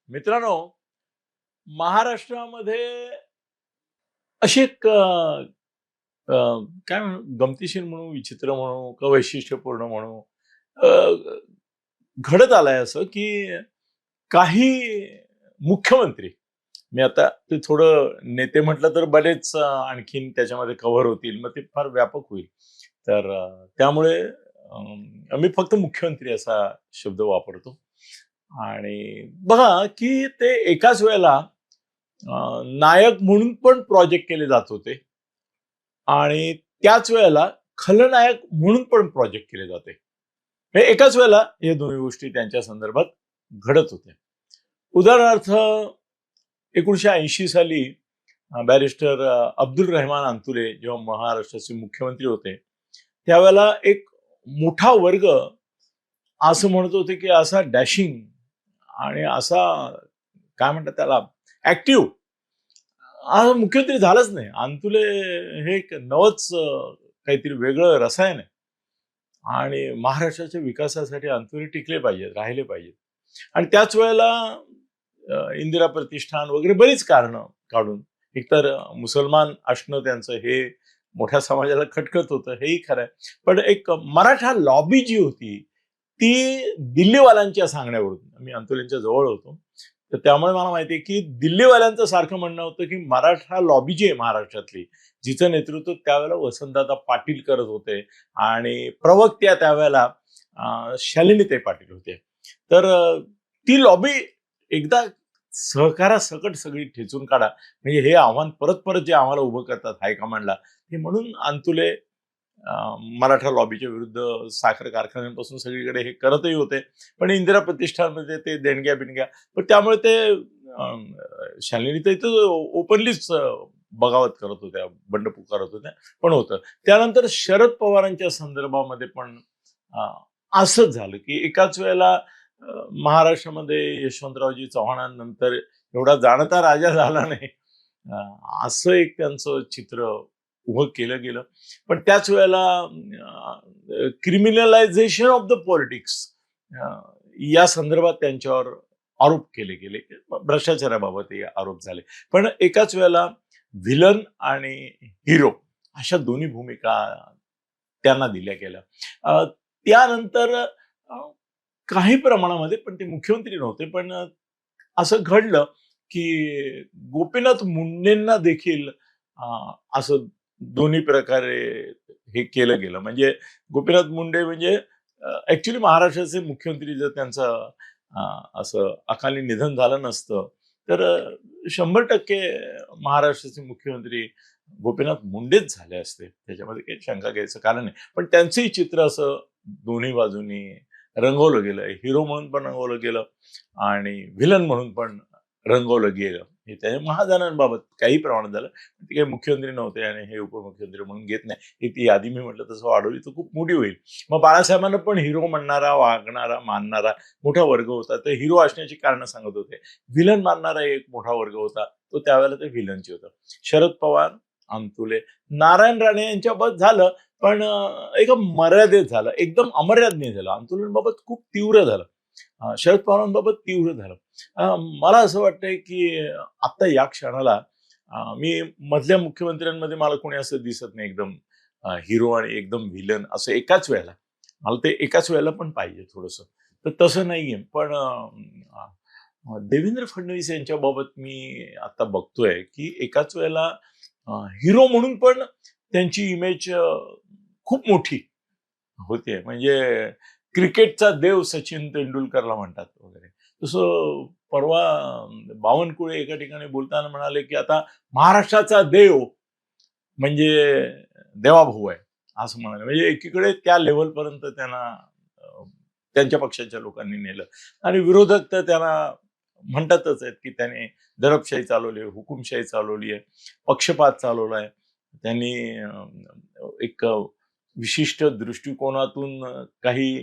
मित्रांनो, महाराष्ट्रामध्ये अशी एक अ, काय म्हणू गमतीशीर म्हणू, विचित्र म्हणू का वैशिष्ट्यपूर्ण म्हणू अ, घडत आलंय असं, की काही मुख्यमंत्री मी आता ते थोडं नेते म्हटलं तर बरेच आणखीन त्याच्यामध्ये कव्हर होतील. मग ते फार व्यापक होईल. तर त्यामुळे मी फक्त मुख्यमंत्री असा शब्द वापरतो. आणि बघा, की ते एकाच वेळेला नायक म्हणून पण प्रोजेक्ट केले जात होते आणि त्याच वेळेला खलनायक म्हणून पण प्रोजेक्ट केले जाते. हे एकाच वेळेला हे दोन्ही गोष्टी त्यांच्या संदर्भात घडत होत्या. उदाहरणार्थ 1980 साली बॅरिस्टर अब्दुल रहमान अंतुले जेव्हा महाराष्ट्राचे मुख्यमंत्री होते, त्यावेळेला एक मोठा वर्ग असं म्हणत होते, की असा डॅशिंग आणि असा काय म्हणतात त्याला ऍक्टिव्ह हा मुख्यमंत्री झालाच नाही. अंतुले हे एक नवच काहीतरी वेगळं रसायन आहे आणि महाराष्ट्राच्या विकासासाठी अंतुले टिकले पाहिजेत, राहिले पाहिजेत. आणि त्याच वेळेला इंदिरा प्रतिष्ठान वगैरे बरीच कारणं काढून एकतर मुसलमान असणं त्यांचं हे मोठ्या समाजाला खटकत होतं, हेही खरं आहे. पण एक मराठा लॉबी जी होती ती दिल्लीवाल्यांच्या सांगण्यावरून मी अंतुलेंच्या जवळ होतो. तर त्यामुळे मला माहिती आहे, की दिल्लीवाल्यांचं सारखं म्हणणं होतं, की मराठा लॉबी जी आहे महाराष्ट्रातली, जिचं नेतृत्व त्यावेळेला वसंतदादा पाटील करत होते आणि प्रवक्त्या त्यावेळेला शालिनीताई पाटील होते. तर ती लॉबी एकदा सहकारासकट सगळी ठेचून काढा. म्हणजे हे आव्हान परत परत जे आम्हाला उभं करतात हायकमांडला, ते म्हणून अंतुले मराठा लॉबीच्या विरुद्ध साखर कारखान्यांपासून सगळीकडे हे करतही होते. पण इंदिरा प्रतिष्ठानमध्ये ते देणग्या-बिणग्या पण त्यामुळे ते शालिनीताई तर ओपनलीच बगावत करत होत्या, बंड पुकारत होत्या. पण होतं. त्यानंतर शरद पवारांच्या संदर्भामध्ये पण अ, असंच झालं, की एकाच वेळेला महाराष्ट्रामध्ये यशवंतरावजी चव्हाणांनंतर एवढा जाणता राजा झाला नाही. अ, असं एक त्यांचं चित्र उभं केलं गेलं. पण त्याच वेळेला क्रिमिनलायझेशन ऑफ द पॉलिटिक्स या संदर्भात त्यांच्यावर आरोप केले गेले. भ्रष्टाचाराबाबतही आरोप झाले. पण एकाच वेळेला व्हिलन आणि हिरो अशा दोन्ही भूमिका त्यांना दिल्या गेल्या. त्यानंतर काही प्रमाणामध्ये पण ते मुख्यमंत्री नव्हते. पण असं घडलं, की गोपीनाथ मुंडेंना देखील असं दोन्ही प्रकारे हे केलं गेलं. म्हणजे गोपीनाथ मुंडे म्हणजे ॲक्चुअली महाराष्ट्राचे मुख्यमंत्री जर त्यांचं असं अकाली निधन झालं नसतं, तर 100% महाराष्ट्राचे मुख्यमंत्री गोपीनाथ मुंडेच झाले असते. त्याच्यामध्ये काही शंका घ्यायचं कारण नाही. पण त्यांचंही चित्र असं दोन्ही बाजूनी रंगवलं गेलं. हिरो म्हणून पण रंगवलं गेलं आणि व्हिलन म्हणून पण रंगवलं गेलं. हे त्या महाजनांबाबत काही प्रमाणात झालं. ते काही मुख्यमंत्री नव्हते आणि हे उपमुख्यमंत्री म्हणून घेत नाही. ही ती यादी मी म्हटलं तसं वाढवली तर खूप मोठी होईल. मग बाळासाहेबांना पण हिरो म्हणणारा, वागणारा, मानणारा मोठा वर्ग होता. तर हिरो असण्याची कारणं सांगत होते. व्हिलन मानणारा एक मोठा वर्ग होता. तो त्यावेळेला ते व्हिलनचे होतं. शरद पवार, अंतुले, नारायण राणे यांच्याबाबत झालं, पण एका मर्यादेत झालं. एकदम अमर्याद नाही झालं. अंतुलेंबाबत खूप तीव्र झालं. शरद पवारांबाबत तीव्र झालं. मला असं वाटतंय, की आता या क्षणाला मी मधल्या मुख्यमंत्र्यांमध्ये मला कोणी असं दिसत नाही एकदम हिरो आणि एकदम व्हिलन असं एकाच वेळेला. मला ते एकाच वेळेला पण पाहिजे थोडंसं. तर तसं नाहीये. पण देवेंद्र फडणवीस यांच्याबाबत मी आता बघतोय, की एकाच वेळेला हिरो म्हणून पण त्यांची इमेज खूप मोठी होते. म्हणजे क्रिकेटचा देव सचिन तेंडुलकरला म्हणतात वगैरे. तसं परवा बावनकुळे एका ठिकाणी बोलताना म्हणाले, की आता महाराष्ट्राचा देव म्हणजे देवाभाऊ आहे, असं म्हणाले. म्हणजे एकीकडे त्या लेव्हलपर्यंत त्यांना त्यांच्या पक्षाच्या लोकांनी नेलं आणि विरोधक तर त्यांना म्हणतातच आहेत, की त्याने दडपशाही चालवली आहे, हुकुमशाही चालवली आहे, पक्षपात चालवला आहे. त्यांनी एक विशिष्ट दृष्टिकोनातून काही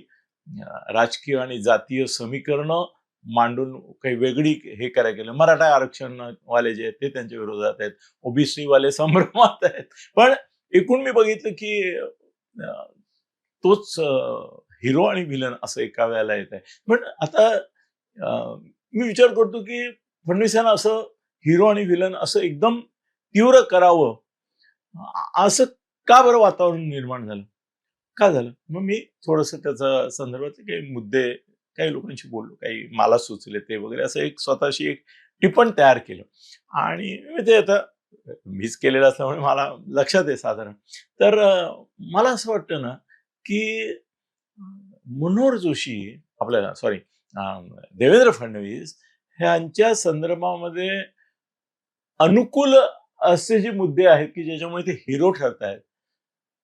राजकीय आणि जातीय समीकरणं मांडून काही वेगळी हे करायला गेलं. मराठा आरक्षण वाले जे आहेत ते त्यांच्या विरोधात आहेत. ओबीसी वाले संभ्रमात आहेत. पण एकूण मी बघितलं की तोच हिरो आणि व्हिलन असं एका वेळेला येत आहे. पण आता मी विचार करतो की फडणवीसांना असं हिरो आणि विलन असं एकदम तीव्र करावं, असं का बरं वातावरण निर्माण झालं, का झालं? मग मी थोडंसं त्याचा संदर्भातले काही मुद्दे काही लोकांशी बोललो, काही मला सुचले ते वगैरे, असं एक स्वतःशी एक टिपण तयार केलं. आणि ते आता मीच केलेलं असल्यामुळे मला लक्षात आहे साधारण. तर मला असं वाटतं ना, की मनोहर जोशी आपल्याला सॉरी देवेंद्र फडणवीस ह्यांच्या संदर्भामध्ये अनुकूल असे जे मुद्दे आहेत, की ज्याच्यामुळे ते हिरो ठरतायत.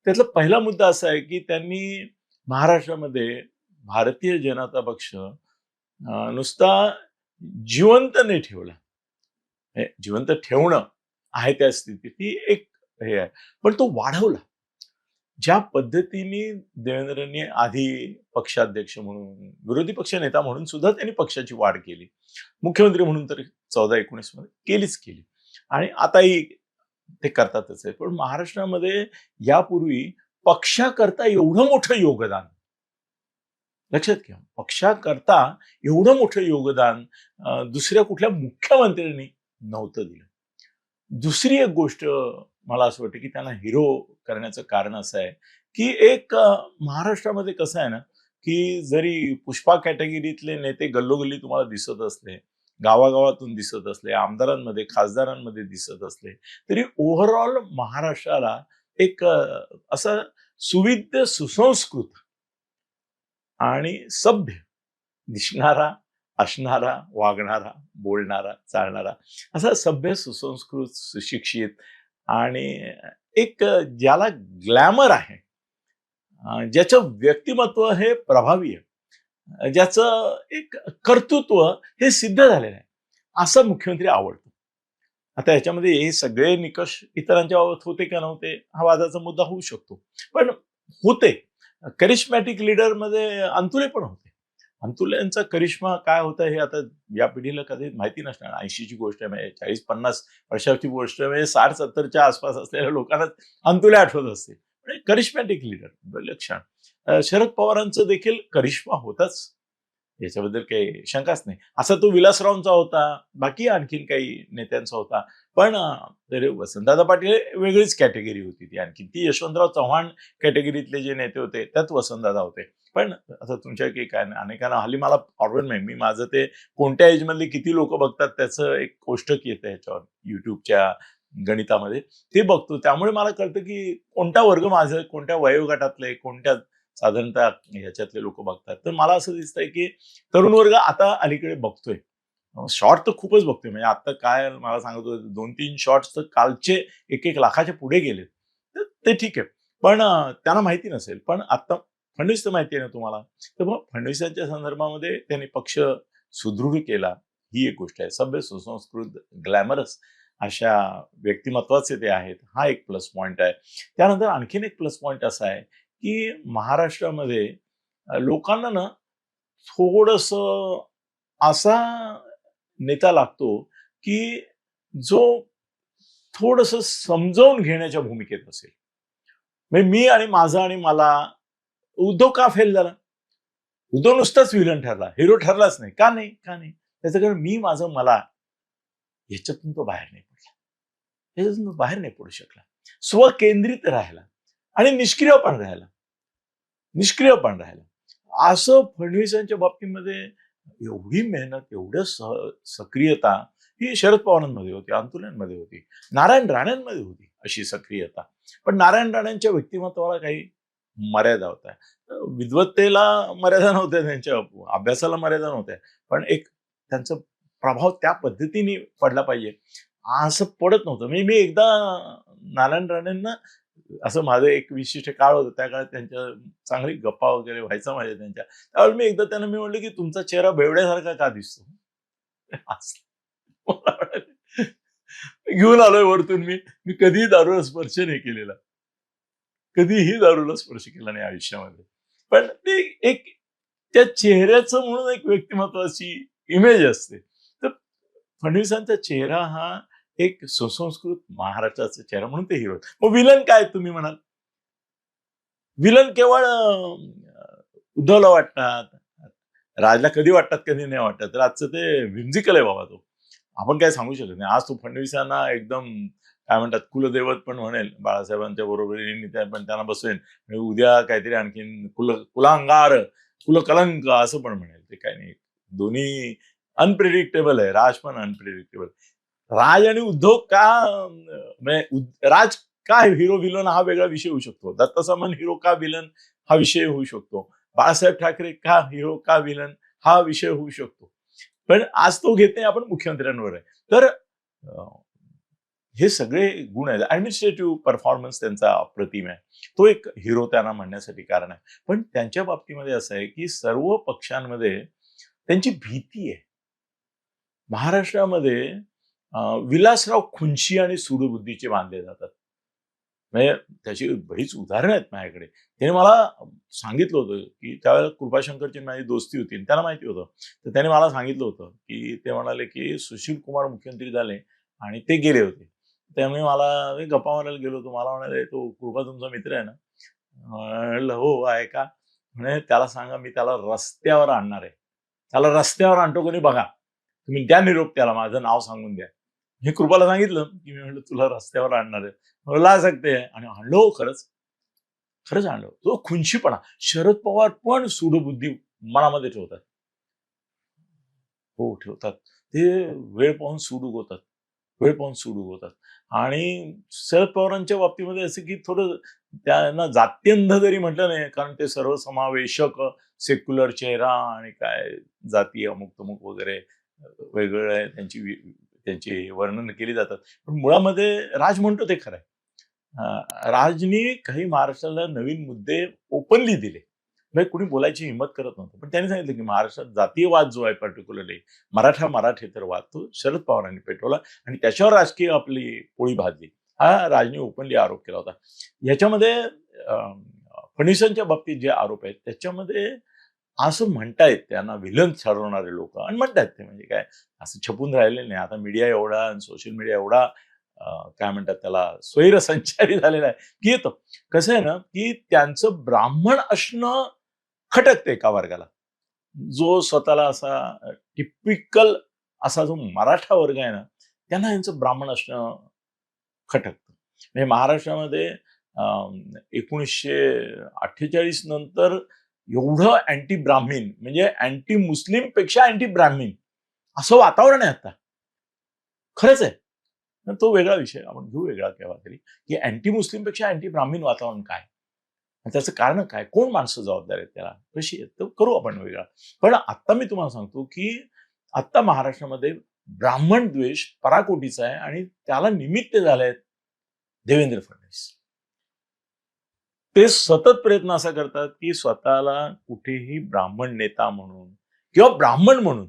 त्यातला पहिला मुद्दा असा आहे, की त्यांनी महाराष्ट्रामध्ये भारतीय जनता पक्ष नुसता जिवंत नाही ठेवला. जिवंत ठेवणं आहे त्या स्थितीत ती एक हे आहे. पण तो वाढवला. ज्या पद्धतीने देवेंद्रनी आधी पक्षाध्यक्ष म्हणून, विरोधी पक्ष नेता म्हणून सुद्धा त्यांनी पक्षाची वाढ केली. मुख्यमंत्री म्हणून तर 14-19 मध्ये केलीच केली. आणि आताही ते करतातच आहे. पण महाराष्ट्रामध्ये यापूर्वी पक्षाकरता एवढं मोठं योगदान, लक्षात घ्या, पक्षाकरता एवढं मोठं योगदान दुसऱ्या कुठल्या मुख्यमंत्र्यांनी नव्हतं दिलं. दुसरी एक गोष्ट मला असं वाटतं की त्यांना हिरो करण्याचं कारण असं आहे की एक महाराष्ट्रामध्ये कसं आहे ना, की जरी पुष्पा कॅटेगरीतले नेते गल्लोगल्ली तुम्हाला दिसत असले, गावागावातून दिसत असले, आमदारांमध्ये खासदारांमध्ये दिसत असले, तरी ओव्हरऑल महाराष्ट्राला एक असा सुविद्य, सुसंस्कृत आणि सभ्य दिसणारा, असणारा, वागणारा, बोलणारा, चालणारा असा सभ्य, सुसंस्कृत, सुशिक्षित आणि एक ज्याला ग्लॅमर आहे, ज्याचं व्यक्तिमत्व हे प्रभावी आहे, ज्याचं एक कर्तृत्व हे सिद्ध झालेलं आहे, असा मुख्यमंत्री आवडतो. आता याच्यामध्ये हे सगळे निकष इतरांच्या बाबत होते का नव्हते हा वादाचा मुद्दा होऊ शकतो, पण होते. करिश्मॅटिक लीडर मध्ये अंतुले पण होते. अंतुल्यांचा करिश्मा काय होता हे आता या पिढीला कधी माहिती नसणार. 80ची गोष्ट आहे, म्हणजे 40-50 वर्षाची गोष्ट, म्हणजे 60-70च्या आसपास असलेल्या लोकांना अंतुले आठवत असते. करिश्मॅटिक लीडर लक्षण. शरद पवारांचं देखील करिश्मा होताच, याच्याबद्दल काही शंकाच नाही. असा तो विलासरावांचा होता, बाकी आणखीन काही नेत्यांचा होता. पण वसंतदादा पाटील वेगळीच कॅटेगरी होती ती, आणखी ती यशवंतराव चव्हाण कॅटेगरीतले जे नेते होते त्यात वसंतदादा होते. पण आता तुमच्या काही काय अनेकांना हल्ली मला प्रॉब्लेम नाही, मी माझं ते कोणत्या एज मधले किती लोक बघतात त्याचं एक कोष्टक येतं ह्याच्यावर युट्यूबच्या गणितामध्ये, ते बघतो. त्यामुळे मला कळतं की कोणता वर्ग माझं, कोणत्या वयोगटातले, कोणत्या साधारणतः ह्याच्यातले लोक बघतात. तर मला असं दिसतंय की तरुण वर्ग आता अलीकडे बघतोय. शॉर्ट तर खूपच बघतोय, म्हणजे आता काय मला सांगत होते 2-3 शॉर्ट्स तर कालचे 1-1 लाखाच्या पुढे गेले. तर ते ठीक आहे, पण त्यांना माहिती नसेल. पण आता फडणवीस तर माहिती आहे ना तुम्हाला. तर मग फडणवीसांच्या संदर्भामध्ये त्यांनी पक्ष सुदृढ केला, ही एक गोष्ट आहे. सभ्य, सुसंस्कृत, ग्लॅमरस अशा व्यक्तिमत्वाचे ते आहेत, हा एक प्लस पॉइंट आहे. त्यानंतर आणखीन एक प्लस पॉइंट असा आहे की महाराष्ट्रामध्ये लोकांना ना थोडस असा नेता लागतो की जो थोडस समजावून घेण्याच्या भूमिकेत असेल. म्हणजे मी आणि माझा आणि मला. उद्धव का फेल झाला? उद्धव नुसताच विलन ठरला, हिरो ठरलाच नाही. का नाही? का नाही? त्याचं कारण मी, माझं, मला, ह्याच्यातून तो बाहेर नाही पडला. ह्याच्यातून तो बाहेर नाही पडू शकला. स्वकेंद्रित राहिला आणि निष्क्रिय पण राहिला. निष्क्रिय पण राहिला. असं फडणवीसांच्या बाबतीमध्ये एवढी मेहनत, एवढं सक्रियता ही शरद पवारांमध्ये होती, अंतुल्यांमध्ये होती, नारायण राणेंमध्ये होती अशी सक्रियता. पण नारायण राणेंच्या व्यक्तिमत्वाला काही मर्यादा होत्या, विद्वत्तेला मर्यादा नव्हत्या, त्यांच्या अभ्यासाला मर्यादा नव्हत्या. पण एक त्यांचा प्रभाव त्या पद्धतीने पडला पाहिजे असं पडत नव्हतं. मी एकदा नारायण राणेंना, असं माझं एक विशिष्ट काळ होतं, त्या काळात त्यांच्या चांगली गप्पा वगैरे व्हायचा माझ्या त्यांच्या. त्यावेळेस मी एकदा त्यांना मी म्हणलं की तुमचा चेहरा बेवड्यासारखा का दिसतो? घेऊन आलोय वरतून, मी कधीही दारूला स्पर्श नाही केलेला, कधीही दारूला स्पर्श केला नाही आयुष्यामध्ये. पण ते एक त्या चेहऱ्याचं म्हणून एक व्यक्तिमत्वाची इमेज असते. तर फडणवीसांचा चेहरा हा एक सुसंस्कृत महाराष्ट्राचा चेहरा म्हणून ते हिरो. मग विलन काय तुम्ही म्हणाल? विलन केवळ उद्धवला वाटतात, राजला कधी वाटतात कधी नाही वाटत. तर आजचं ते व्हिम्झिकल आहे बाबा तो. आपण काय सांगू शकत नाही. आज तो फडणवीसांना एकदम काय म्हणतात कुलदैवत पण म्हणेल, बाळासाहेबांच्या बरोबरीने पण त्यांना बसवेन. आणि उद्या काहीतरी आणखीन कुलांगार, कुलकलंक असं पण म्हणेल. ते काही नाही. दोन्ही अनप्रिडिक्टेबल आहे. राज पण अनप्रिडिक्टेबल. राज आणि उद्धव का म्हणजे राज का हिरो विलन हा वेगळा विषय होऊ शकतो. दत्तसमन हिरो का विलन हा विषय होऊ शकतो. बाळासाहेब ठाकरे का हिरो का विलन हा विषय होऊ शकतो. पण आज तो घेत नाही, आपण मुख्यमंत्र्यांवर आहे. तर हे सगळे गुण आहेत. ऍडमिनिस्ट्रेटिव्ह परफॉर्मन्स त्यांचा अप्रतिम आहे. तो एक हिरो त्यांना म्हणण्यासाठी कारण आहे. पण त्यांच्या बाबतीमध्ये असं आहे की सर्व पक्षांमध्ये त्यांची भीती आहे. महाराष्ट्रामध्ये विलासराव खुंची आणि सूडबुद्धीचे मानले जातात. म्हणजे त्याची बरीच उदाहरणं आहेत माझ्याकडे. त्याने मला सांगितलं होतं की त्यावेळेला कृपाशंकरची माझी दोस्ती होती, त्यांना माहिती होतं. तर त्याने मला सांगितलं होतं की ते म्हणाले की सुशील कुमार मुख्यमंत्री झाले आणि ते गेले होते. त्यामुळे मला गप्पा मारायला गेलो होतो. मला म्हणाले, तो कृपा तुमचा मित्र आहे ना? म्हणलं हो आहे का? म्हणे त्याला सांगा मी त्याला रस्त्यावर आणणार आहे. त्याला रस्त्यावर आणतो कोणी बघा. तुम्ही द्या निरोप त्याला, माझं नाव सांगून द्या. हे कृपाला सांगितलं की मी म्हटलं तुला रस्त्यावर आणणार आहे. ला सकते आणि आणलो खरंच. खरंच आणलं. तो खुंशीपणा. शरद पवार पण सूडबुद्धी मनामध्ये ठेवतात. हो ठेवतात. ते वेळ पाहून सूड उगवतात. वेळ पाहून सूड उगवतात. आणि शरद पवारांच्या बाबतीमध्ये असं की थोडं त्यांना जात्यंध जरी म्हटलं नाही, कारण ते सर्वसमावेशक सेक्युलर चेहरा आणि काय जाती अमुक तमुक वगैरे वेगवेगळे त्यांची वर्णन केली जातात. पण मुळामध्ये राज म्हणतो ते खरं आहे. राजनी काही महाराष्ट्राला नवीन मुद्दे ओपनली दिले. म्हणजे कुणी बोलायची हिंमत करत नव्हतं. पण त्यांनी सांगितलं की महाराष्ट्रात जातीयवाद जो आहे पर्टिक्युलरली मराठेतर वाद तो शरद पवारांनी पेटवला आणि त्याच्यावर राजकीय आपली पोळी भाजली. हा राजनी ओपनली आरोप केला होता. याच्यामध्ये फडणवीसांच्या बाबतीत जे आरोप आहेत त्याच्यामध्ये असं म्हणतायत त्यांना विलन ठरवणारे लोक आणि म्हणतायत ते म्हणजे काय असं छपून राहिले नाही. आता मीडिया एवढा आणि सोशल मीडिया एवढा काय म्हणतात त्याला स्वैरसंचारी झालेला आहे की येतो. कसं आहे ना की त्यांचं ब्राह्मण असणं खटकते एका वर्गाला. जो स्वतःला असा टिपिकल असा जो मराठा वर्ग आहे ना, त्यांना यांचं ब्राह्मण असणं खटकतं. म्हणजे महाराष्ट्रामध्ये 1948 नंतर एवढं अँटी ब्राह्मीण म्हणजे अँटी मुस्लिम पेक्षा अँटी ब्राह्मीण असं वातावरण आहे आता. खरंच आहे. तो वेगळा विषय आपण घेऊ वेगळा केव्हा तरी की अँटी मुस्लिम पेक्षा अँटी ब्राह्मीण वातावरण काय, त्याचं कारण काय, कोण माणसं जबाबदार आहेत त्याला, कशी आहेत, तर करू आपण वेगळा. पण आता मी तुम्हाला सांगतो की आता महाराष्ट्रामध्ये ब्राह्मण द्वेष पराकोटीचा आहे आणि त्याला निमित्त झाले आहेत देवेंद्र फडणवीस. ते सतत प्रयत्न असा करतात की स्वतःला कुठेही ब्राह्मण नेता म्हणून किंवा ब्राह्मण म्हणून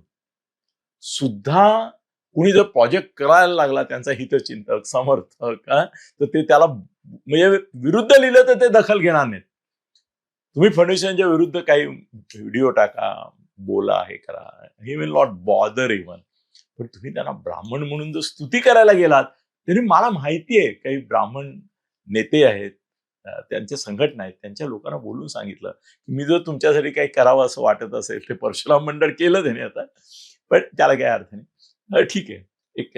सुद्धा कुणी जर प्रोजेक्ट करायला लागला त्यांचा हितचिंतक समर्थक तर ते त्याला म्हणजे विरुद्ध लिहिलं तर ते दखल घेणार नाहीत. तुम्ही फडणवीसांच्या विरुद्ध काही व्हिडिओ टाका, बोला, हे करा, he will not bother even. पण तुम्ही त्यांना ब्राह्मण म्हणून जर स्तुती करायला गेलात तरी मला माहिती आहे काही ब्राह्मण नेते आहेत, त्यांच्या संघटना आहेत, त्यांच्या लोकांना बोलून सांगितलं की मी जर तुमच्यासाठी काही करावं असं वाटत असेल, ते परशुराम मंडळ केलं त्याने आता, पण त्याला काही अर्थ नाही. ठीक आहे, एक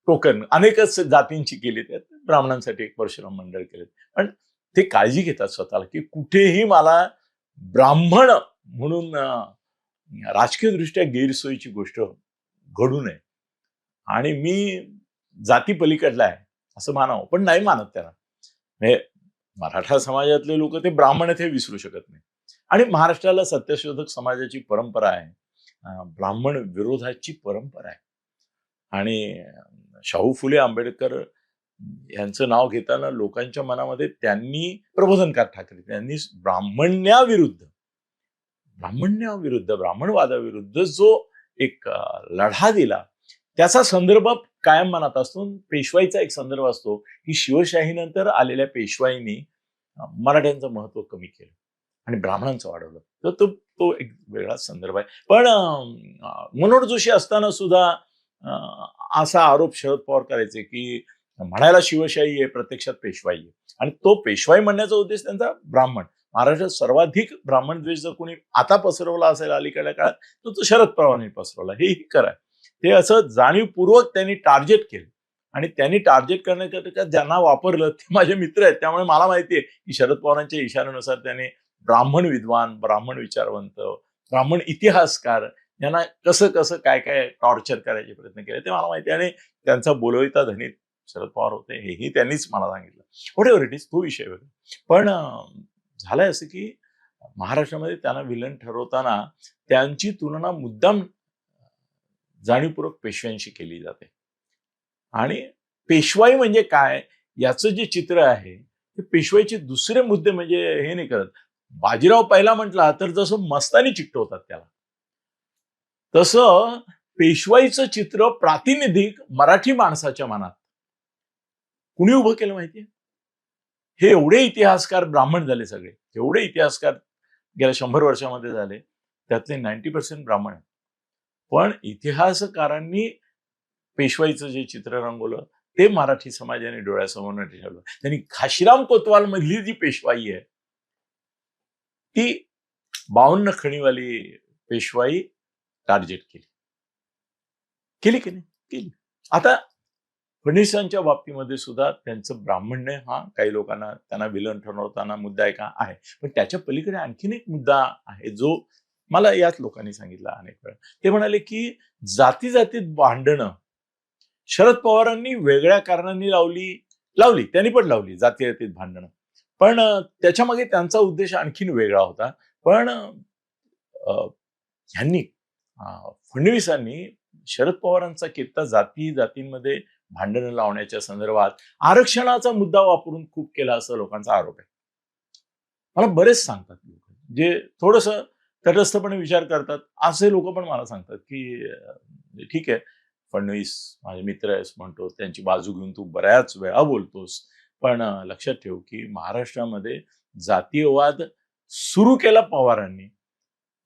टोकन अनेकच जातींची केली, त्यात ब्राह्मणांसाठी एक परशुराम मंडळ केले. पण ते काळजी घेतात स्वतःला की कुठेही मला ब्राह्मण म्हणून राजकीय दृष्ट्या गैरसोयीची गोष्ट घडू नये आणि मी जाती पलीकडला आहे असं मानावं, पण नाही मानत त्याला. म्हणजे मराठा समाजातले लोक ते ब्राह्मण आहेत हे विसरू शकत नाही. आणि महाराष्ट्राला सत्यशोधक समाजाची परंपरा आहे, ब्राह्मण विरोधाची परंपरा आहे. आणि शाहू फुले आंबेडकर यांचं नाव घेताना लोकांच्या मनामध्ये त्यांनी प्रबोधनकार ठाकरे त्यांनी ब्राह्मण्याविरुद्ध ब्राह्मणवादाविरुद्ध जो एक लढा दिला त्याचा संदर्भ कायम मनात असतो. पेशवाईचा एक संदर्भ असतो की शिवशाहीनंतर आलेल्या पेशवाईंनी मराठ्यांचं महत्व कमी केलं आणि ब्राह्मणांचं वाढवलं. तर तो एक वेगळाच संदर्भ आहे. पण मनोहर जोशी असताना सुद्धा असा आरोप शरद पवार करायचे की म्हणायला शिवशाही आहे, प्रत्यक्षात पेशवाई आहे. आणि तो पेशवाई म्हणण्याचा उद्देश त्यांचा ब्राह्मण. महाराष्ट्रात सर्वाधिक ब्राह्मण द्वेष जर कोणी आता पसरवला असेल अलीकडल्या काळात तर तो शरद पवारांनी पसरवला, हेही खरं आहे. ते असं जाणीवपूर्वक त्यांनी टार्गेट केलं आणि त्यांनी टार्गेट करण्याकरिता ज्यांना वापरलं ते माझे मित्र आहेत. त्यामुळे मला माहिती आहे की शरद पवारांच्या इशाऱ्यानुसार त्यांनी ब्राह्मण विद्वान, ब्राह्मण विचारवंत, ब्राह्मण इतिहासकार यांना कसं कसं काय काय टॉर्चर करायचे प्रयत्न केले ते मला माहिती आहे. आणि त्यांचा बोलविता धनी शरद पवार होते हेही त्यांनीच मला सांगितलं. व्हॉट इट इज, तो विषय वेगळा. पण झालंय असं की महाराष्ट्रामध्ये त्यांना विलन ठरवताना त्यांची तुलना मुद्दाम जाणीवपूर्वक पेशव्यांशी केली जाते. आणि पेशवाई म्हणजे काय याचं जे चित्र आहे ते पेशवाईचे दुसरे मुद्दे म्हणजे हे नाही करत. बाजीराव पहिला म्हटला तर जसं मस्तानी चिकटवतात त्याला, तसं पेशवाईचं चित्र प्रातिनिधिक मराठी माणसाच्या मनात कुणी उभं केलं माहितीये? हे एवढे इतिहासकार ब्राह्मण झाले सगळे, एवढे इतिहासकार गेल्या 100 वर्षामध्ये झाले, त्यातले 90% ब्राह्मण. पण इतिहासकारांनी पेशवाईचं जे चित्र रंगवलं ते मराठी समाजाने डोळ्यासमोर ठेवलं. त्यांनी घाशीराम कोतवाल मधली जी पेशवाई आहे ती 52 खणीवाली पेशवाई टार्गेट केली की नाही? केली. आता फडणवीसांच्या बाबतीमध्ये सुद्धा त्यांचं ब्राह्मण्य हा काही लोकांना त्यांना विलन ठरवताना मुद्दा आहे का? आहे. पण त्याच्या पलीकडे आणखीन एक मुद्दा आहे जो मला याच लोकांनी सांगितलं अनेक वेळा. ते म्हणाले की जाती जातीत भांडणं शरद पवारांनी वेगळ्या कारणांनी लावली त्यांनी पण लावली जाती जातीत भांडणं. पण त्याच्यामागे त्यांचा उद्देश आणखीन वेगळा होता. पण ह्यांनी फडणवीसांनी शरद पवारांचा कित्ता जातींमध्ये भांडणं लावण्याच्या संदर्भात आरक्षणाचा मुद्दा वापरून खूप केला असं लोकांचा आरोप आहे. मला बरेच सांगतात लोक जे थोडस तटस्थपणे विचार करतात असे लोक पण मला सांगतात की ठीक आहे फडणवीस माझे मित्र आहेस म्हणतो, त्यांची बाजू घेऊन तू बऱ्याच वेळा बोलतोस, पण लक्षात ठेव की महाराष्ट्रामध्ये जातीयवाद सुरू केला पवारांनी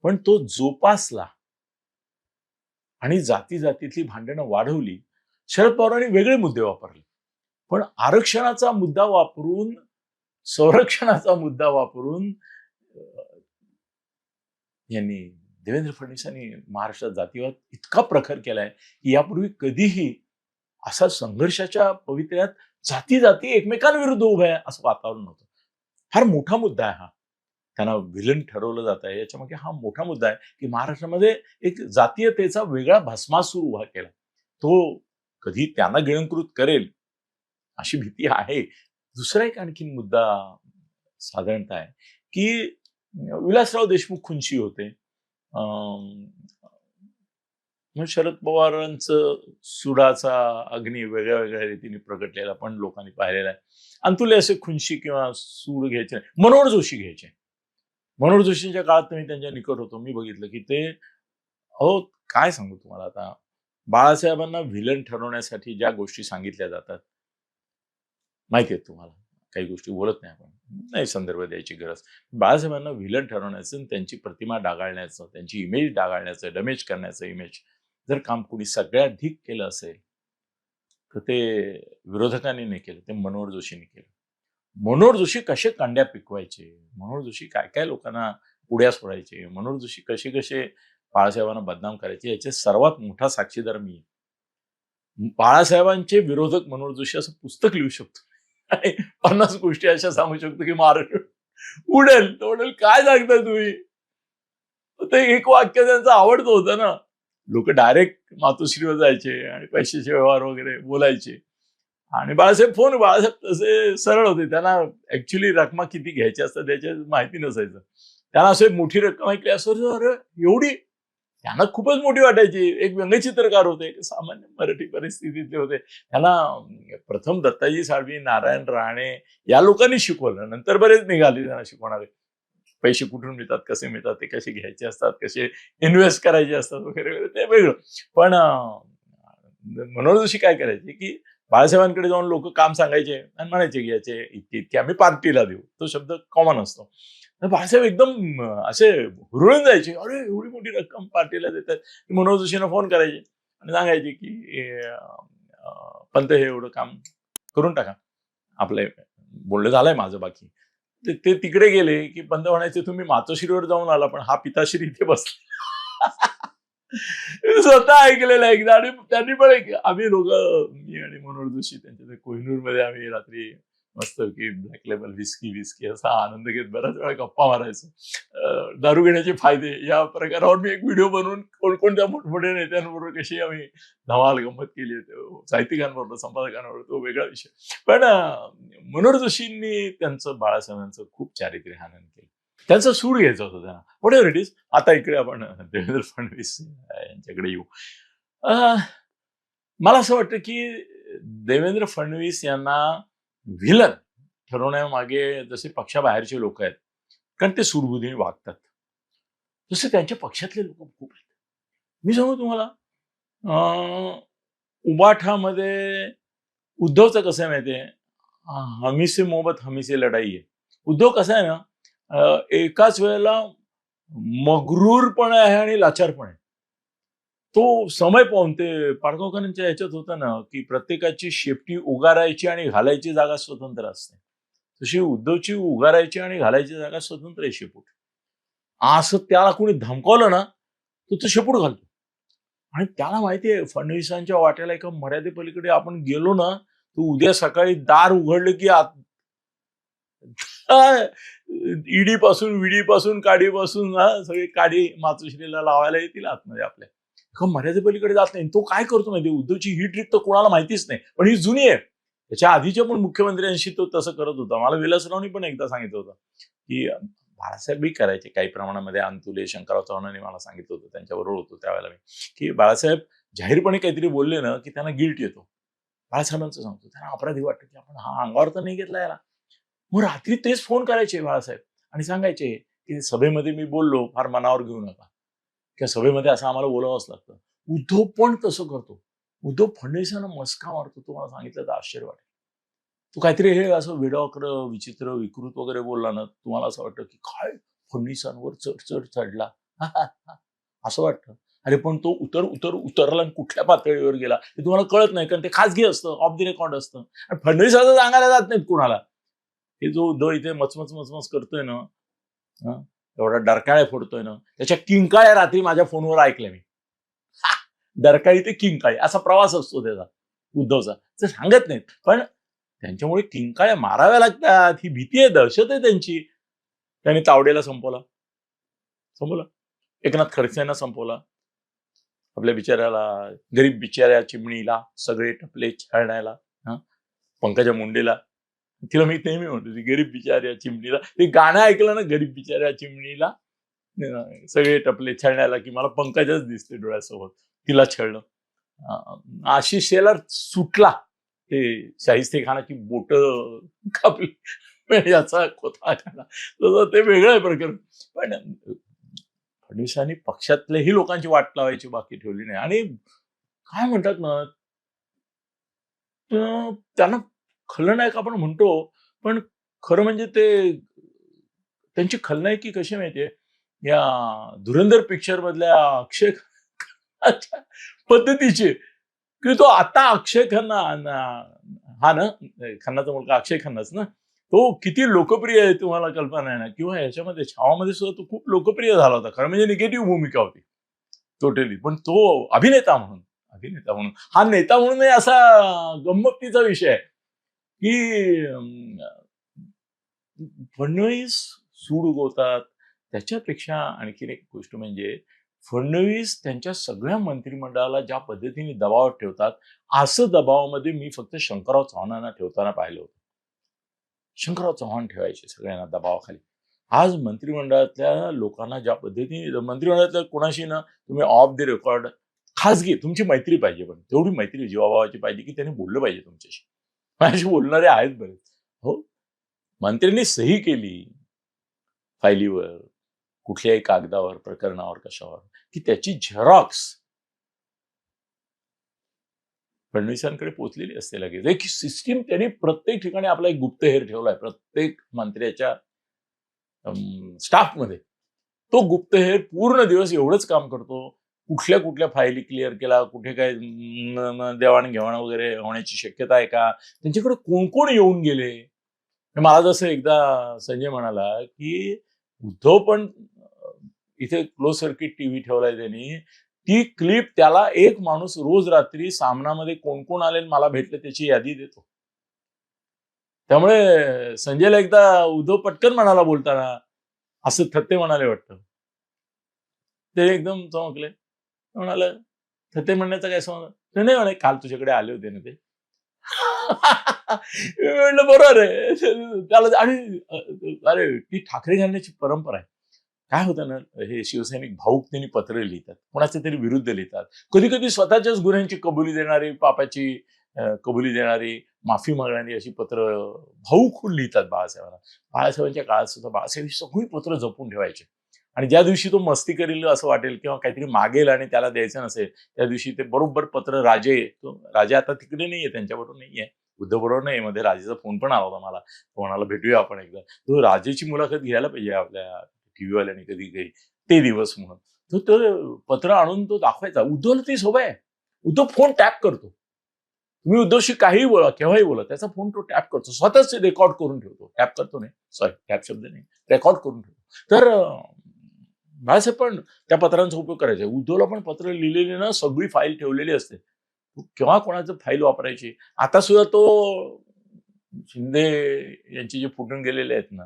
पण तो जोपासला आणि जातीतली भांडणं वाढवली. शरद पवारांनी वेगळे मुद्दे वापरले पण आरक्षणाचा मुद्दा वापरून, संरक्षणाचा मुद्दा वापरून यांनी देवेंद्र फडणवीसांनी महाराष्ट्रात जातीवाद इतका प्रखर केलाय की यापूर्वी कधीही असा संघर्षाच्या पवित्र्यात जाती एकमेकांविरुद्ध उभ्या आहे असं वातावरण नव्हतं. फार मोठा मुद्दा आहे हा. त्यांना विलन ठरवलं जात आहे याच्यामागे हा मोठा मुद्दा आहे की महाराष्ट्रामध्ये एक जातीयतेचा वेगळा भस्मासूर उभा केला. तो कधी त्यांना गिळंकृत करेल अशी भीती आहे. दुसरा एक आणखीन मुद्दा साधारणतः आहे की विलासराव देशमुख खुनशी होते. शरद पवारांचं सुडाचा अग्नी वेगळ्या वेगळ्या रीतीने प्रगटलेला पण लोकांनी पाहिलेला आहे. आणि तुले असे खुनशी किंवा सूड घ्यायचे नाही, मनोहर जोशी घ्यायचे. मनोहर जोशींच्या काळात मी त्यांच्या निकट होतो. मी बघितलं की ते काय सांगू तुम्हाला, आता बाळासाहेबांना व्हिलन ठरवण्यासाठी ज्या गोष्टी सांगितल्या जातात माहिती आहेत तुम्हाला, काही गोष्टी बोलत नाही आपण, नाही संदर्भ द्यायची गरज. बाळासाहेबांना व्हिलन ठरवण्याचं, त्यांची प्रतिमा डागाळण्याचं, त्यांची इमेज डागाळण्याचं, डॅमेज करण्याचं इमेज जर काम कोणी सगळ्यात अधिक केलं असेल तर ते विरोधकांनी नाही केलं, ते मनोहर जोशींनी केलं. मनोहर जोशी कसे कांड्या पिकवायचे, मनोहर जोशी काय काय लोकांना पुढ्या सोडायचे, मनोहर जोशी कसे कसे बाळासाहेबांना बदनाम करायचे याचे सर्वात मोठा साक्षीदार मी. बाळासाहेबांचे विरोधक मनोहर जोशी असं पुस्तक लिहू शकतो आणि 50 गोष्टी अशा सांगू शकतो की महाराष्ट्र उडेल. तो म्हणेल काय सांगताय तुम्ही. ते एक वाक्य त्यांचं आवडतं होतं ना. लोक डायरेक्ट मातोश्रीवर जायचे आणि पैशाचे व्यवहार वगैरे बोलायचे आणि बाळासाहेब तसे सरळ होते. त्यांना ऍक्च्युली रकमा किती घ्यायची असतात त्याची माहिती नसायचं. त्यांना असे मोठी रक्कम ऐकली असं अरे एवढी, त्यांना खूपच मोठी वाटायची. एक व्यंगचित्रकार होते, सामान्य मराठी परिस्थितीतले होते. त्यांना प्रथम दत्ताजी साळवी, नारायण राणे या लोकांनी शिकवलं. नंतर बरेच निघाले त्यांना शिकवणारे. पैसे कुठून मिळतात, कसे मिळतात, ते कसे घ्यायचे असतात, कसे इन्व्हेस्ट करायचे असतात वगैरे ते वेगळं. पण मनोहर जोशी काय करायचे की बाळासाहेबांकडे जाऊन लोक काम सांगायचे आणि म्हणायचे की याचे इतके आम्ही पार्टीला देऊ. तो शब्द कॉमन असतो. बाळासाहेब एकदम असे हुरळून जायचे, अरे एवढी मोठी रक्कम पार्टीला देतात. मनोहर जोशींना फोन करायचे आणि सांगायचे की पंत हे एवढं काम करून टाका, आपलं बोलणं झालंय माझं बाकी. ते तिकडे गेले की बंद म्हणायचे, तुम्ही मातोश्रीवर जाऊन आला पण हा पिताश्री इथे बसला. मी स्वतः ऐकलेलं आहे एकदा. आणि त्यांनी पण आम्ही दोघं, मी आणि मनोहर जोशी, त्यांच्या ते कोहिनूरमध्ये आम्ही रात्री मस्त की ब्लॅक लेबल विस्की असा आनंद घेत बऱ्याच वेळा गप्पा मारायचो. दारू घेण्याचे फायदे या प्रकारावर मी एक व्हिडिओ बनवून कोणकोणत्या मोठमोठ्या नेत्यांबरोबर कशी आम्ही धमाल गंमत केली आहे, साहित्यिकांबरोबर, संपादकांबरोबर, तो वेगळा विषय. पण मनोहर जोशींनी त्यांचं, बाळासाहेबांचं खूप चारित्र्य हनन केलं. त्यांचा सूड घ्यायचा होता त्यांना, व्हॉट एव्हर इट इज. आता इकडे आपण देवेंद्र फडणवीस यांच्याकडे येऊ. मला असं वाटतं की देवेंद्र फडणवीस यांना व्हिलन ठरवण्यामागे जसे पक्षाबाहेरचे लोक आहेत, कारण ते सूडबुद्धीने वागतात, तसे त्यांच्या पक्षातले लोक खूप आहेत. मी सांगू तुम्हाला, उबाठामध्ये उद्धवचं कसं आहे माहितीये, हमी से मोहब्बत हमी से लढाई आहे. उद्धव कसा आहे ना, एकाच वेळेला मगरूर पण आहे आणि लाचार पण आहे. तो समय पाहून, ते पाडगावकरांच्या ह्याच्यात होतं ना की प्रत्येकाची शेपटी उगारायची आणि घालायची जागा स्वतंत्र असते, तशी उद्धवची उगारायची आणि घालायची जागा स्वतंत्र आहे, शेपूट. असं त्याला कोणी धमकावलं ना तो शेपूट घालतो. आणि त्याला माहितीये फडणवीसांच्या वाट्याला एका मर्यादेपलीकडे आपण गेलो ना, तो उद्या सकाळी दार उघडलं की ईडी पासून, विडी पासून, काडी पासून सगळी काडी मातोश्रीला लावायला येतील आतमध्ये आपल्या. एका मर्यादेपलीकडे जात नाही. तो काय करतो माहिती, उद्धवची ही ट्रिक तर कोणाला माहितीच नाही, पण ही जुनी आहे. त्याच्या आधीच्या पण मुख्यमंत्र्यांशी तो तसं करत होता. मला विलासरावनी पण एकदा सांगितलं होतं की बाळासाहेबही करायचे काही प्रमाणामध्ये. अंतुले, शंकरराव चव्हाणांनी मला सांगितलं होतं, त्यांच्याबरोबर होतो त्यावेळेला मी, की बाळासाहेब जाहीरपणे काहीतरी बोलले ना की त्यांना गिल्ट येतो. बाळासाहेबांचं सांगतो, त्यांना अपराधी वाटतं की आपण हा अंगावर तर नाही घेतला याला. मग रात्री तेच फोन करायचे बाळासाहेब आणि सांगायचे की सभेमध्ये मी बोललो, फार मनावर घेऊ नका, किंवा सभेमध्ये असं आम्हाला बोलावंच लागतं. उद्धव पण तसं करतो. उद्धव फडणवीसांना मस्का मारतो. तुम्हाला सांगितलं तर आश्चर्य वाटेल. तो काहीतरी हे असं वेडावाकडं, विचित्र, विकृत वगैरे बोलला ना, तुम्हाला असं वाटतं की काय फडणवीसांवर चढ चढला असं वाटतं. अरे पण तो उतरला आणि कुठल्या पातळीवर गेला हे तुम्हाला कळत नाही, कारण ते खासगी असतं, ऑफ द रेकॉर्ड असतं. आणि फडणवीस असं सांगायला जात नाहीत कुणाला. हे जो उद्धव इथे मचमच करतोय ना, एवढा डरकाळ्या फोडतोय ना, त्याच्या किंकाळ्या रात्री माझ्या फोनवर ऐकल्या मी. डरकाळी ते किंकाळी असा प्रवास असतो त्याचा, उद्धवचा. ते सांगत नाहीत, पण त्यांच्यामुळे किंकाळ्या माराव्या लागतात. ही भीती आहे, दहशत आहे त्यांची. त्यांनी तावडेला संपवला, एकनाथ खडसेंना संपवला, आपल्या बिचाऱ्याला, गरीब बिचाऱ्या चिमणीला सगळे टपले छळण्याला, पंकजा मुंडेला, तिला मी नेहमी म्हणतो ती गरीब बिचाऱ्या चिमणीला. ते गाणं ऐकलं ना, गरीब बिचाऱ्या चिमणीला सगळे टपले छळण्याला, की मला पंकजाच दिसते डोळ्यासोबत, तिला छळलं. आशिष शेलार सुटला, ते शाहिस्ते खानाची बोट कापली याचा खोता खाला, ते वेगळं आहे प्रकरण. पण फडणवीसांनी पक्षातल्याही लोकांची वाट लावायची बाकी ठेवली नाही. आणि काय म्हणतात ना, त्यांना खलनायक आपण म्हणतो, पण खरं म्हणजे ते त्यांची खलनायकी कशी माहितीये, या धुरंधर पिक्चर मधल्या अक्षय पद्धतीचे, की तो आता अक्षय खन्ना, हा ना खन्नाचा मुलगा अक्षय खन्नाच ना, तो किती लोकप्रिय आहे तुम्हाला कल्पना आहे ना. किंवा याच्यामध्ये छावामध्ये सुद्धा तो खूप लोकप्रिय झाला होता. खरं म्हणजे निगेटिव्ह भूमिका होती टोटली. पण तो अभिनेता म्हणून हा नेता म्हणून असा गंमतीचा विषय आहे की फडणवीस सूड उगवतात. त्याच्यापेक्षा आणखीन एक गोष्ट म्हणजे फडणवीस त्यांच्या सगळ्या मंत्रिमंडळाला ज्या पद्धतीने दबावात ठेवतात, असं दबावामध्ये मी फक्त शंकरराव चव्हाणांना ठेवताना पाहिलं होतं. शंकरराव चव्हाण ठेवायचे सगळ्यांना दबावाखाली. आज मंत्रिमंडळातल्या लोकांना ज्या पद्धतीने, मंत्रिमंडळातल्या कोणाशी ना तुम्ही ऑफ द रेकॉर्ड खासगी तुमची मैत्री पाहिजे, पण तेवढी मैत्री जीवाभावाची पाहिजे की त्यांनी बोललं पाहिजे तुमच्याशी. माझ्याशी बोलणारे आहेत बरेच. हो, मंत्र्यांनी सही केली फायलीवर, कुठल्याही कागदावर, प्रकरणावर, कशावर, की त्याची झेरॉक्स फडणवीसांकडे पोहोचलेली असते लगेच. एक सिस्टीम त्यांनी प्रत्येक ठिकाणी आपला एक गुप्तहेर ठेवलाय, प्रत्येक मंत्र्याच्या स्टाफमध्ये. तो गुप्तहेर पूर्ण दिवस एवढंच काम करतो, कुठल्या फायली क्लिअर केला, कुठे काय देवाणघेवाण वगैरे होण्याची शक्यता आहे का, त्यांच्याकडे कोण कोण येऊन गेले, मला जसं एकदा संजय म्हणाला की उद्धव पण इथे क्लोज सर्किट टीव्ही ठेवलाय त्यांनी, ती क्लिप त्याला एक माणूस रोज रात्री सामनामध्ये कोण कोण आले मला भेटले त्याची यादी देतो. त्यामुळे संजयला एकदा उद्धव पटकन म्हणाला बोलताना, असं थत्ते म्हणाले वाटतं. ते एकदम चमकले. म्हणाले, "थत्ते म्हणण्याचा काय संबंध?" "नाही, नाही," म्हणे, "काल तुझ्याकडे आले होते ना ते." मी म्हटलं बरोबर आहे. त्याला आणि अरे ती ठाकरे घालण्याची परंपरा आहे. काय होतं ना, हे शिवसैनिक भावुकतेने पत्र लिहितात. कोणाच्या तरी विरुद्ध लिहितात. कधी-कधी स्वतःच्याच गुन्ह्यांची कबुली देणारी, पापाची कबुली देणारी, माफी मागणारी अशी पत्र भावूक होऊन लिहितात बाळासाहेबांना. बाळासाहेबांच्या काळात सुद्धा बाळासाहेब ही सगळी पत्र जपून ठेवायचे. आणि ज्या दिवशी तो मस्ती करेल असं वाटेल किंवा काहीतरी मागेल आणि त्याला द्यायचं नसेल, त्या दिवशी ते बरोबर पत्र राजे आता तिकडे नाहीये, त्यांच्याबरोबर नाहीये. उद्धवबरोबर नाही, मध्ये राजेचा फोन पण आला होता मला. तो म्हणाला, "भेटूया आपण एकदा." तो राजेची मुलाखत घ्यायला पाहिजे आपल्या टीव्हीवाल्यांनी कधी काही ते दिवस म्हणून. तर तो पत्र आणून तो दाखवायचा. उद्धवला ती सवय आहे. उद्धव फोन टॅप करतो. तुम्ही उद्धवशी काहीही बोला, केव्हाही बोला, त्याचा फोन तो टॅप करतो. स्वतःच रेकॉर्ड करून ठेवतो. टॅप करतो नाही, सॉरी टॅप शब्द नाही, रेकॉर्ड करून ठेवतो. तर बाळासाहेब पण त्या पत्रांचा उपयोग करायचा. उद्धवला पण पत्र लिहिलेली ना सगळी फाईल ठेवलेली असते. केव्हा कोणाचं फाईल वापरायची. आता सुद्धा तो शिंदे यांचे जे फुटून गेलेले आहेत ना,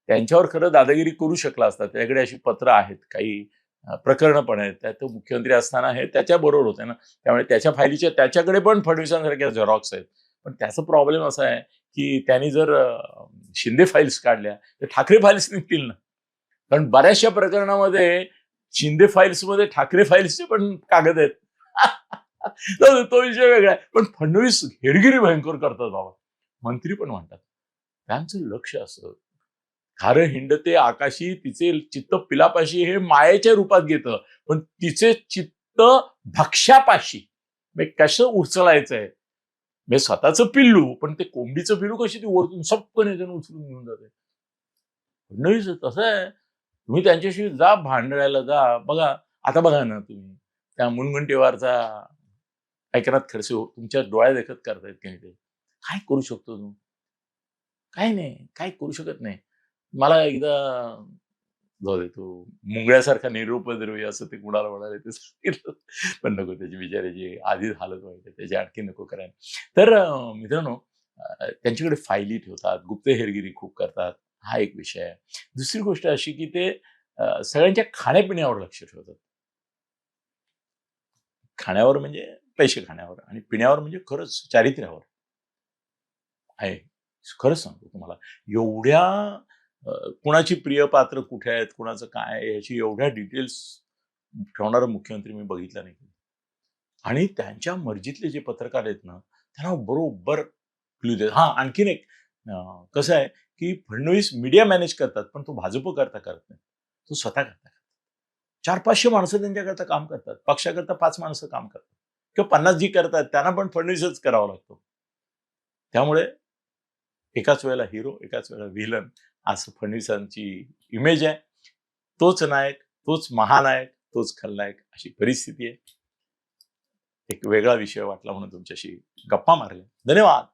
त्यांच्यावर खरं दादागिरी करू शकला असता. त्याच्याकडे अशी पत्र आहेत, काही प्रकरणं पण आहेत. त्यात तो मुख्यमंत्री असताना हे त्याच्याबरोबर होते ना. त्यामुळे त्याच्या फाईलीच्या त्याच्याकडे पण फडणवीसांसारख्या झेरॉक्स आहेत. पण त्याचा प्रॉब्लेम असा आहे, की त्यांनी जर शिंदे फाईल्स काढल्या, तर ठाकरे फाईल्स निघतील ना. कारण बऱ्याचशा प्रकरणामध्ये शिंदे फाईल्समध्ये ठाकरे फाईल्सचे पण कागद आहेत. तो विषय वेगळा आहे. पण फडणवीस हेरगिरी भयंकर करतात बाबा. मंत्री पण म्हणतात. त्यांचं लक्ष असं खारं हिंडते आकाशी तिचे चित्त पिलापाशी हे मायेच्या रूपात घेतं. पण तिचे चित्त भक्ष्यापाशी. म्हणजे कसं उचलायचंय. म्हणजे स्वतःचं पिल्लू, पण ते कोंबडीचं पिल्लू कशी ती वरतून सपकन येते उचलून घेऊन जाते. फडणवीस तसं आहे. तुम्ही त्यांच्याशी जा भांडायला जा. बघा, आता बघा ना तुम्ही त्या मुनगंटीवारचा एकनाथ खडसे तुमच्या डोळ्यादेखत करतायत की नाही ते. काय करू शकतो तू? काही नाही. काही करू शकत नाही. मला एकदा जाऊ दे तो मुंगळ्यासारखा निरुपद्रवी असं ते कुणाला म्हणाले ते सांगितलं. पण नको त्याची बिचाऱ्याची आधीच हालत वाईट आहे. त्याची आणखी नको करायला. तर मित्रांनो त्यांच्याकडे फायली ठेवतात, गुप्त हेरगिरी खूप करतात. हा एक विषय आहे. दुसरी गोष्ट अशी की ते सगळ्यांच्या खाण्यापिण्यावर लक्ष ठेवतात. खाण्यावर म्हणजे पैसे खाण्यावर आणि पिण्यावर म्हणजे खरंच चारित्र्यावर आहे. खरंच सांगतो तुम्हाला. एवढ्या कुणाची प्रिय पात्र कुठे आहेत, कुणाचं काय आहे, याची एवढ्या डिटेल्स ठेवणारा मुख्यमंत्री मी बघितला नाही. आणि त्यांच्या मर्जीतले जे पत्रकार आहेत ना, त्यांना बरोबर क्लू देतात. हां, आणखीन एक कसं आहे, की फडणवीस मीडिया मॅनेज करतात, पण तो भाजप करता करत नाही. तो स्वतः करता. 400-500 माणसं त्यांच्याकरता काम करतात. पक्षाकरता 5 माणसं काम करतात किंवा 50 जी करतात त्यांना पण फडणवीसच करावा लागतो. त्यामुळे एकाच वेळेला हिरो, एकाच वेळेला व्हिलन असं फडणवीसांची इमेज आहे. तोच नायक, तोच महानायक, तोच खलनायक अशी परिस्थिती आहे. एक वेगळा विषय वाटला म्हणून तुमच्याशी गप्पा मारल्या. धन्यवाद.